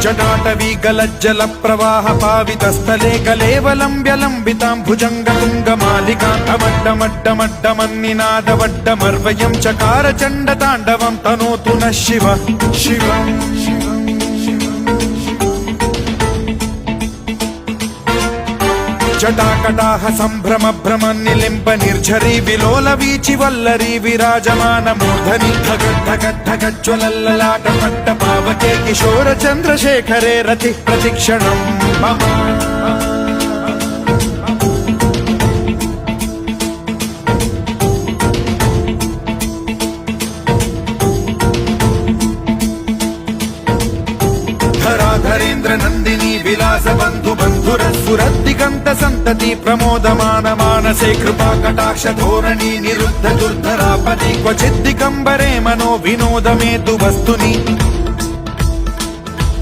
जटाटवी गलज्जल प्रवाह पावितस्थले कलेवलम्ब्यलम्बितां भुजङ्गतुङ्गमालिकान्तमड्डमड्डमड्डमन्निनादवड्डमर्वयं चकार चण्डताण्डवं तनोतु नः शिव शिव जटाकटाह सम्भ्रम भ्रम निलिम्ब निर्झरी विलोल वीचि वल्लरी विराजमान मूर्धनि धगद्धगद्धगज्ज्वलल्ललाट पट्ट पावके किशोर चन्द्रशेखरे रति प्रतिक्षणम् मम धराधरेन्द्र नन्दिनी विलास बन्धु बन्धुरसुरद्दिगन्त सन्तति प्रमोदमान मानसे कृपा कटाक्ष धोरणी निरुद्ध दुर्धरापदि क्वचिद्दिगम्बरे मनो विनोदमेतु वस्तुनि